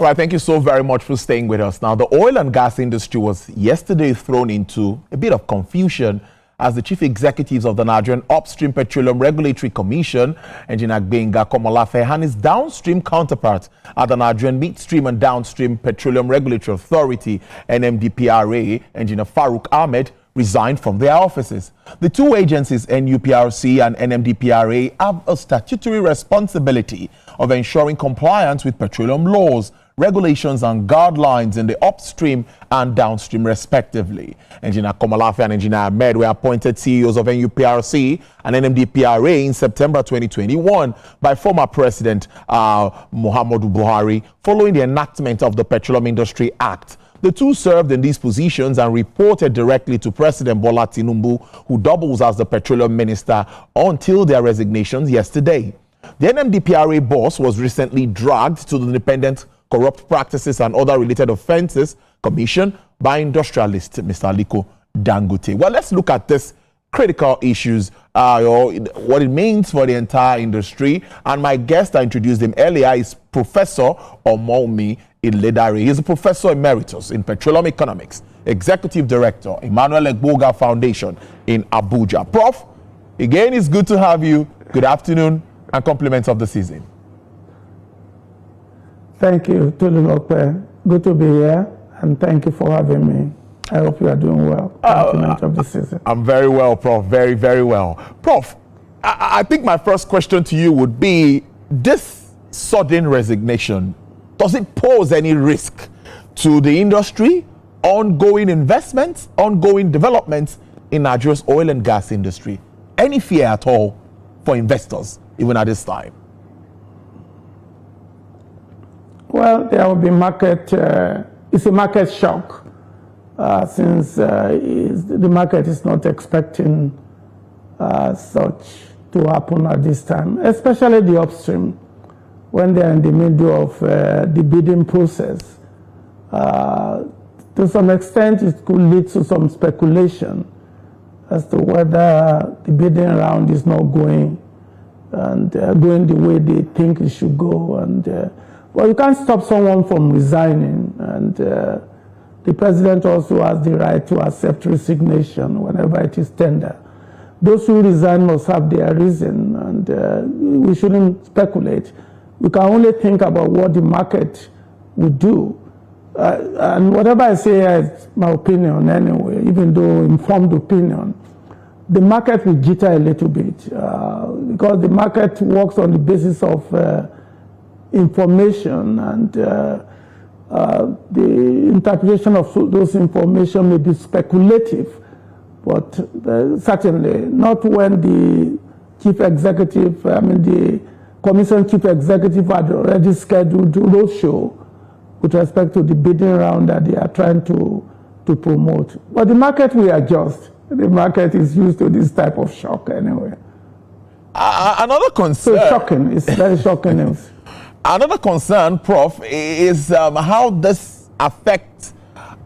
All right, thank you so very much for staying with us. Now, the oil and gas industry was yesterday thrown into a bit of confusion as the chief executives of the Nigerian Upstream Petroleum Regulatory Commission, Engineer Gbenga Komolafe, and his downstream counterpart at the Nigerian Midstream and Downstream Petroleum Regulatory Authority, NMDPRA, Engineer Farouk Ahmed, resigned from their offices. The two agencies, NUPRC and NMDPRA, have a statutory responsibility of ensuring compliance with petroleum laws, regulations and guidelines in the upstream and downstream respectively. Engineer Komolafe and Engineer Ahmed were appointed CEOs of NUPRC and NMDPRA in September 2021 by former President Muhammadu Buhari following the enactment of the Petroleum Industry Act. The two served in these positions and reported directly to President Bola Tinubu, who doubles as the petroleum minister, until their resignations yesterday. The NMDPRA boss was recently dragged to the Independent Corrupt Practices and Other Related Offences Commission by industrialist Mr. Aliko Dangote. Well, let's look at this critical issues, what it means for the entire industry. And my guest, I introduced him earlier, is Professor Omomi Iledare. He's a professor emeritus in petroleum economics, executive director, Emmanuel Egboga Foundation in Abuja. Prof, again, it's good to have you. Good afternoon and compliments of the season. Thank you, Tolulope. Good to be here, and thank you for having me. I hope you are doing well. Compliments of the season. I'm very well, Prof. Very, very well. Prof, I think my first question to you would be, this sudden resignation, does it pose any risk to the industry, ongoing investments, ongoing developments in Nigeria's oil and gas industry? Any fear at all for investors, even at this time? Well, there will be it's a market shock since the market is not expecting such to happen at this time, especially the upstream, when they're in the middle of the bidding process. To some extent, it could lead to some speculation as to whether the bidding round is not going and going the way they think it should go. And well, you can't stop someone from resigning, and the president also has the right to accept resignation whenever it is tender. Those who resign must have their reason, and we shouldn't speculate. We can only think about what the market will do. And whatever I say is my opinion anyway, even though informed opinion, the market will jitter a little bit because the market works on the basis of information, and the interpretation of those information may be speculative, but certainly not when the chief executive, the commission chief executive had already scheduled a roadshow with respect to the bidding round that they are trying to promote. But the market will adjust. The market is used to this type of shock anyway. Another concern. So shocking. It's very shocking news. Another concern, Prof, is how this affects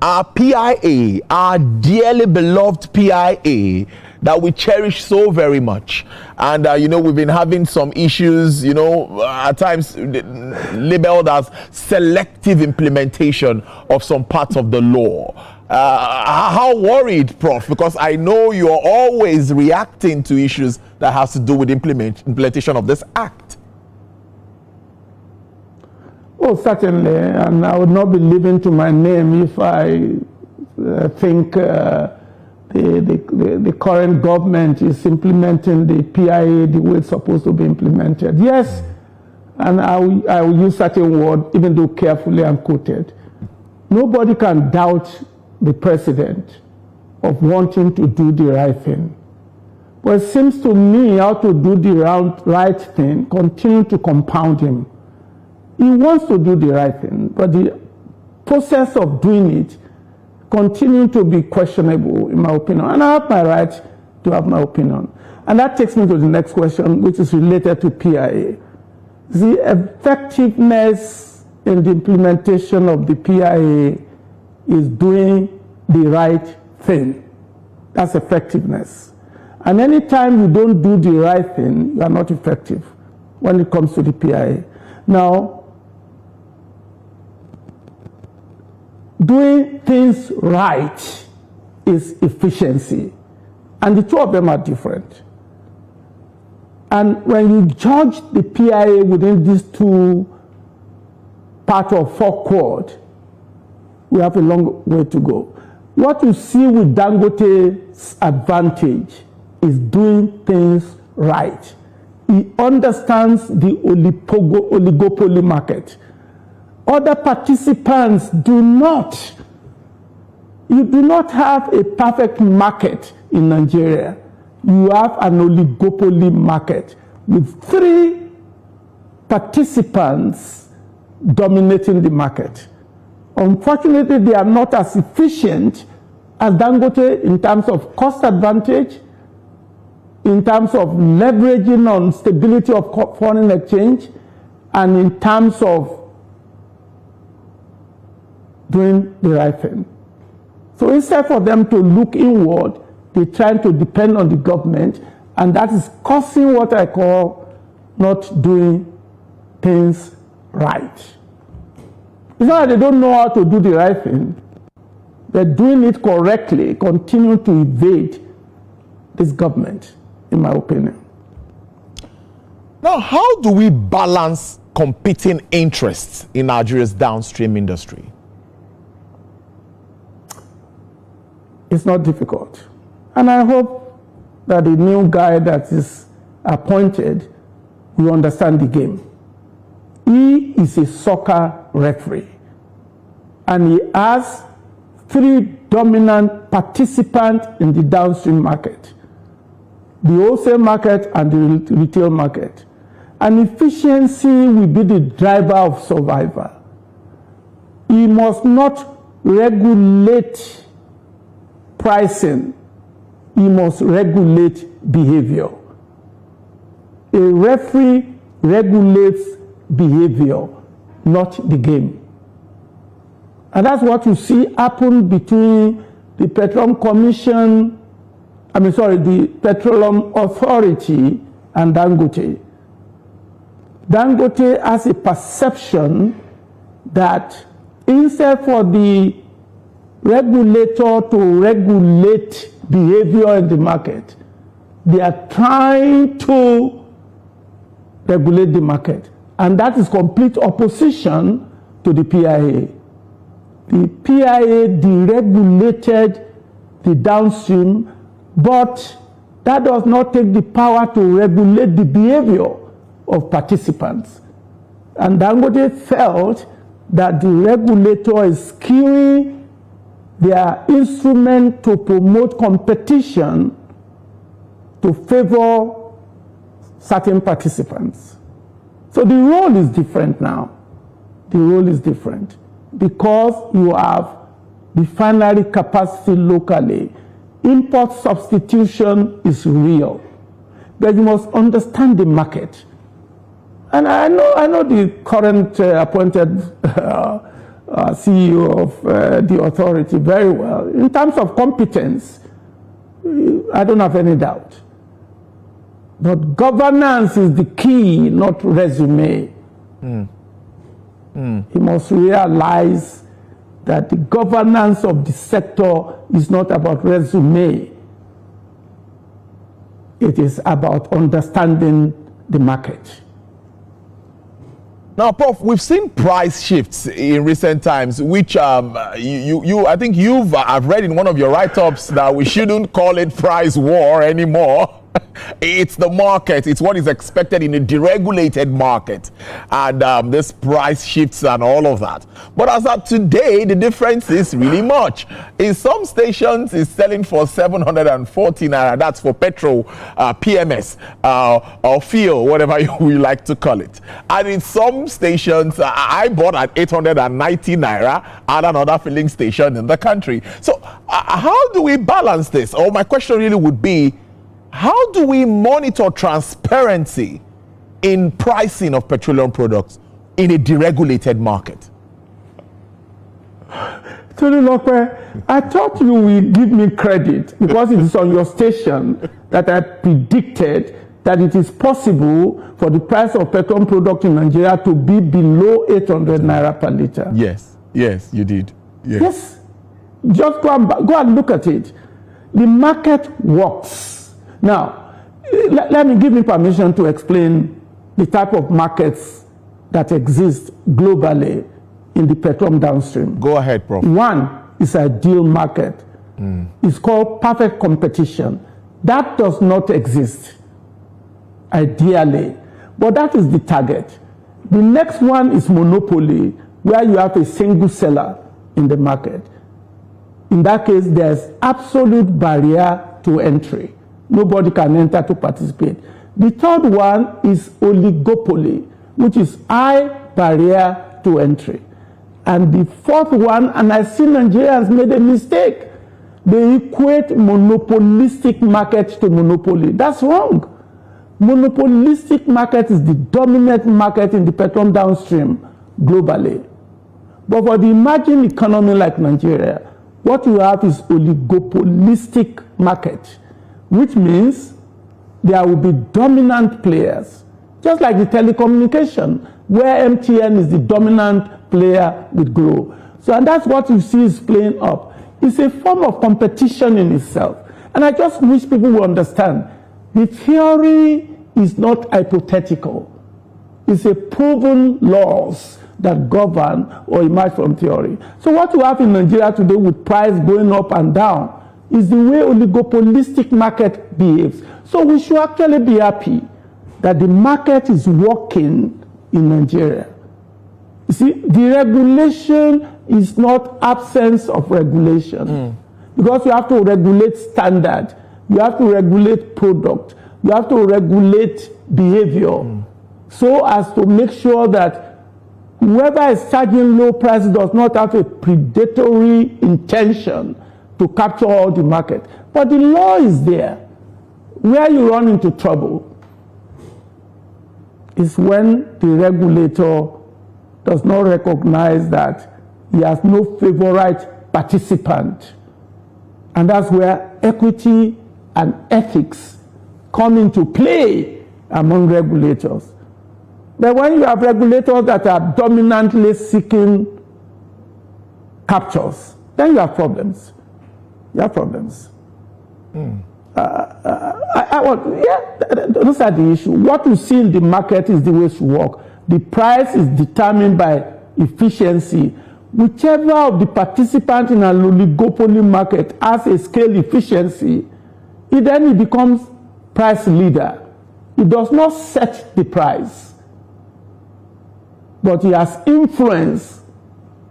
our PIA, our dearly beloved PIA that we cherish so very much. And, we've been having some issues, at times labeled as selective implementation of some parts of the law. How worried, Prof? Because I know you're always reacting to issues that has to do with implementation of this act. Oh, certainly, and I would not be living to my name if I think the current government is implementing the PIA the way it's supposed to be implemented. Yes, and I will use certain word, even though carefully and quoted. Nobody can doubt the president of wanting to do the right thing. But it seems to me how to do the right thing continue to compound him. He wants to do the right thing, but the process of doing it continues to be questionable, in my opinion. And I have my right to have my opinion. And that takes me to the next question, which is related to PIA. The effectiveness in the implementation of the PIA is doing the right thing. That's effectiveness. And anytime you don't do the right thing, you are not effective when it comes to the PIA. Now, doing things right is efficiency. And the two of them are different. And when you judge the PIA within these two parts of four quad, we have a long way to go. What you see with Dangote's advantage is doing things right. He understands the oligopoly market. Other participants do not. You do not have a perfect market in Nigeria. You have an oligopoly market with 3 participants dominating the market. Unfortunately, they are not as efficient as Dangote in terms of cost advantage, in terms of leveraging on stability of foreign exchange, and in terms of doing the right thing. So instead for them to look inward, they're trying to depend on the government, and that is causing what I call not doing things right. It's not that they don't know how to do the right thing. They're doing it correctly, continue to evade this government, in my opinion. Now, how do we balance competing interests in Nigeria's downstream industry? It's not difficult. And I hope that the new guy that is appointed will understand the game. He is a soccer referee, and he has 3 dominant participants in the downstream market: the wholesale market and the retail market. And efficiency will be the driver of survival. He must not regulate pricing. He must regulate behavior. A referee regulates behavior, not the game. And that's what you see happen between the Petroleum Commission, the Petroleum Authority and Dangote. Dangote has a perception that instead for the regulator to regulate behavior in the market, they are trying to regulate the market. And that is complete opposition to the PIA. The PIA deregulated the downstream, but that does not take the power to regulate the behavior of participants. And Dangote felt that the regulator is skewing their instrument to promote competition to favor certain participants. So the role is different now. The role is different because you have refinery capacity locally. Import substitution is real, but you must understand the market. And I know the current appointed CEO of the authority very well. In terms of competence, I don't have any doubt. But governance is the key, not resume. He must realize that the governance of the sector is not about resume. It is about understanding the market. Now, Prof, we've seen price shifts in recent times, which I think I've read in one of your write-ups that we shouldn't call it price war anymore. It's the market. It's what is expected in a deregulated market. And this price shifts and all of that. But as of today, the difference is really much. In some stations, it's selling for 740 naira. That's for petrol, PMS, or fuel, whatever you like to call it. And in some stations, I bought at 890 naira at another filling station in the country. So how do we balance this? Or my question really would be, how do we monitor transparency in pricing of petroleum products in a deregulated market? Tony Lokwe, I thought you will give me credit because it is on your station that I predicted that it is possible for the price of petroleum product in Nigeria to be below 800 naira per liter. Yes, you did. Yes. Just go and look at it. The market works. Now, give me permission to explain the type of markets that exist globally in the petroleum downstream. Go ahead, Prof. One is a deal market. It's called perfect competition. That does not exist, ideally, but that is the target. The next one is monopoly, where you have a single seller in the market. In that case, there's absolute barrier to entry. Nobody can enter to participate. The third one is oligopoly, which is high barrier to entry. And the fourth one, and I see Nigerians made a mistake. They equate monopolistic market to monopoly. That's wrong. Monopolistic market is the dominant market in the petroleum downstream globally. But for the emerging economy like Nigeria, what you have is oligopolistic market, which means there will be dominant players, just like the telecommunication, where MTN is the dominant player with Glo. So, and that's what you see is playing up. It's a form of competition in itself. And I just wish people will understand, the theory is not hypothetical. It's a proven laws that govern or emerge from theory. So what you have in Nigeria today with price going up and down is the way oligopolistic market behaves. So we should actually be happy that the market is working in Nigeria. You see, the regulation is not absence of regulation. Because you have to regulate standard, you have to regulate product, you have to regulate behavior, so as to make sure that whoever is charging low prices does not have a predatory intention to capture all the market. But the law is there. Where you run into trouble is when the regulator does not recognize that he has no favorite participant. And that's where equity and ethics come into play among regulators. But when you have regulators that are dominantly seeking captures, then you have problems. You have problems. Those are the issue. What you see in the market is the way to work. The price is determined by efficiency. Whichever of the participants in an oligopoly market has a scale efficiency, it becomes price leader. It does not set the price, but it has influence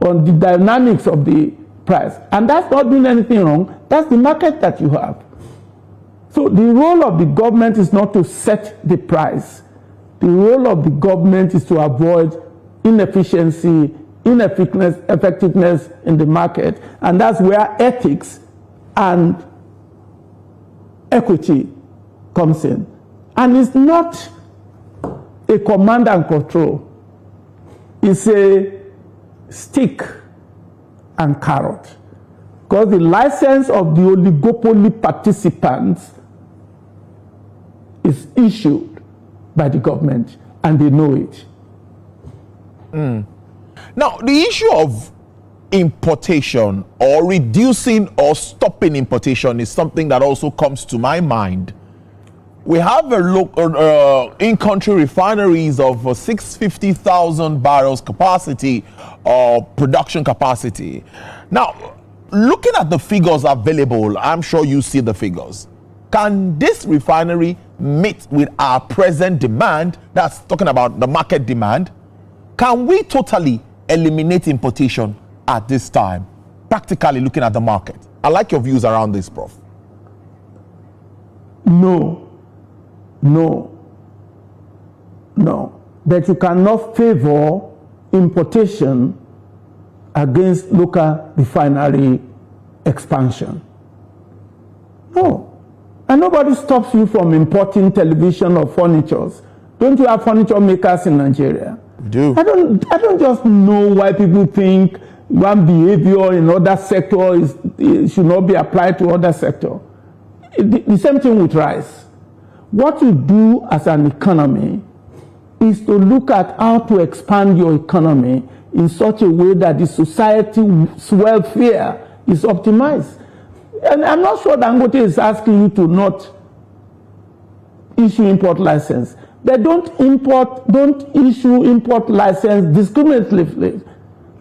on the dynamics of the price. And that's not doing anything wrong. That's the market that you have. So the role of the government is not to set the price. The role of the government is to avoid inefficiency, effectiveness in the market. And that's where ethics and equity comes in. And it's not a command and control. It's a stick and carrot. Because the license of the oligopoly participants is issued by the government, and they know it. Now, the issue of importation or reducing or stopping importation is something that also comes to my mind. We have a look in-country refineries of 650,000 barrels capacity or production capacity. Now, looking at the figures available, I'm sure you see the figures. Can this refinery meet with our present demand? That's talking about the market demand. Can we totally eliminate importation at this time, practically looking at the market? I like your views around this, Prof. No. That you cannot favor importation against local refinery expansion. No. And nobody stops you from importing television or furnitures. Don't you have furniture makers in Nigeria? We do. I don't just know why people think one behavior in other sector should not be applied to other sector. The same thing with rice. What you do as an economy is to look at how to expand your economy in such a way that the society's welfare is optimized. And I'm not sure Dangote is asking you to not issue import license. They don't issue import license discriminatively.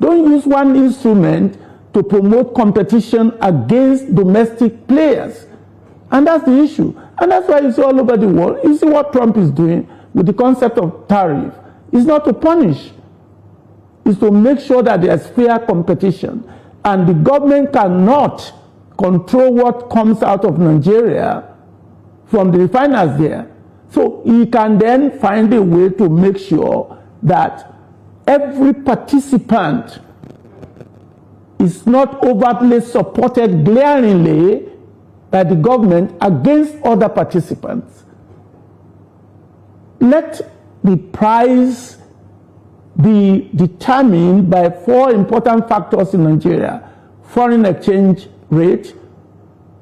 Don't use one instrument to promote competition against domestic players. And that's the issue. And that's why you see all over the world, you see what Trump is doing with the concept of tariff. It's not to punish. It's to make sure that there's fair competition. And the government cannot control what comes out of Nigeria from the refiners there. So he can then find a way to make sure that every participant is not overtly supported glaringly by the government against other participants. Let the price be determined by 4 important factors in Nigeria: foreign exchange rate,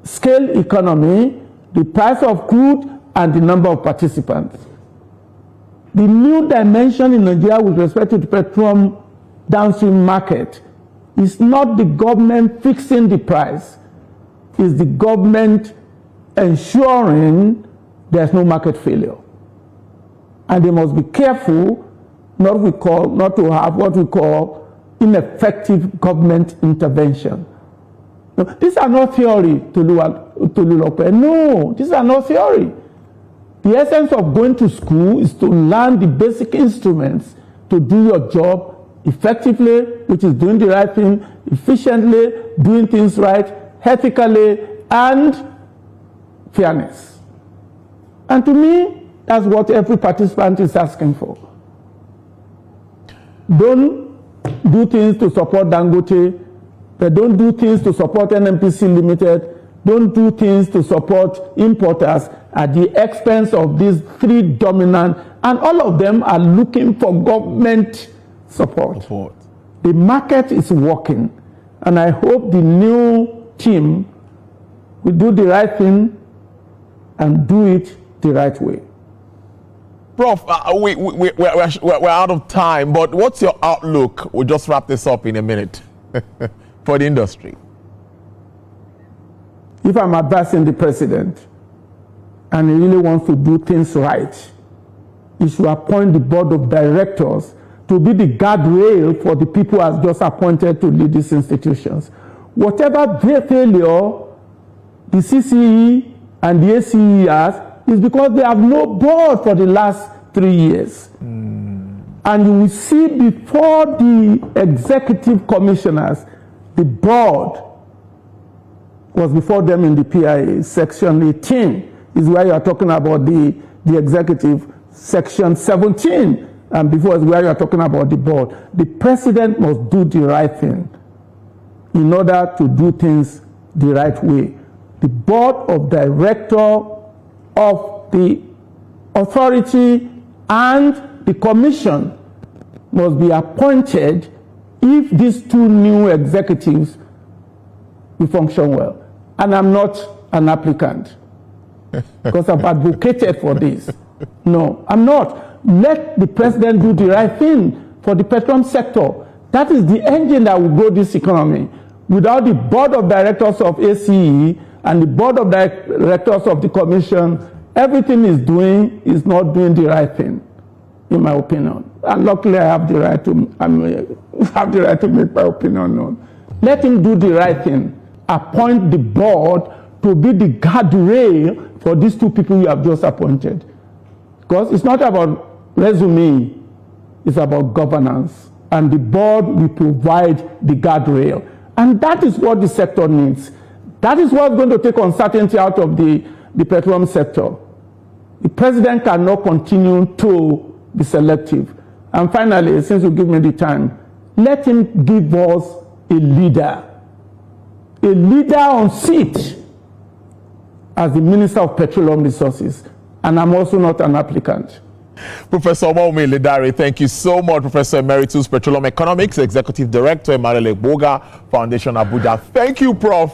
scale economy, the price of crude, and the number of participants. The new dimension in Nigeria with respect to the petroleum downstream market is not the government fixing the price, it's the government ensuring there's no market failure. And they must be careful not to have what we call ineffective government intervention. No, these are not theory, Tolulope. No, these are not theory. The essence of going to school is to learn the basic instruments to do your job effectively, which is doing the right thing, efficiently, doing things right, ethically, and fairness. And to me, that's what every participant is asking for. Don't do things to support Dangote. Don't do things to support NNPC Limited. Don't do things to support importers at the expense of these 3 dominant, and all of them are looking for government support. The market is working, and I hope the new team will do the right thing and do it the right way. Prof, we're out of time, but what's your outlook? We'll just wrap this up in a minute for the industry. If I'm advising the president and he really wants to do things right, he should appoint the board of directors to be the guardrail for the people who has just appointed to lead these institutions. Whatever their failure, the CCE and the ACE has, is because they have no board for the last 3 years. And you will see before the executive commissioners, the board was before them in the PIA. Section 18 is where you are talking about the executive. Section 17 and before is where you are talking about the board. The president must do the right thing in order to do things the right way. The board of directors of the authority and the commission must be appointed if these 2 new executives will function well. And I'm not an applicant because I've advocated for this. No, I'm not. Let the president do the right thing for the petroleum sector. That is the engine that will grow this economy. Without the board of directors of ACE and the board of directors of the commission, everything is not doing the right thing, in my opinion. And luckily, I have the right to make my opinion known. Let him do the right thing. Appoint the board to be the guardrail for these 2 people you have just appointed. Because it's not about resume, it's about governance. And the board will provide the guardrail. And that is what the sector needs. That is what's going to take uncertainty out of the petroleum sector. The president cannot continue to be selective. And finally, since you give me the time, let him give us a leader on seat as the Minister of Petroleum Resources. And I'm also not an applicant. Professor Omomi Ledare, thank you so much. Professor Emeritus Petroleum Economics, Executive Director, Emmanuel Boga, Foundation Abuja. Thank you, Prof.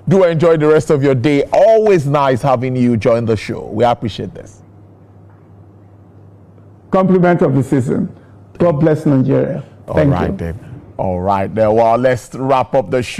Do enjoy the rest of your day. Always nice having you join the show. We appreciate this. Compliment of the season. God bless Nigeria. Thank you. All right, then. All right, there. Well, let's wrap up the show.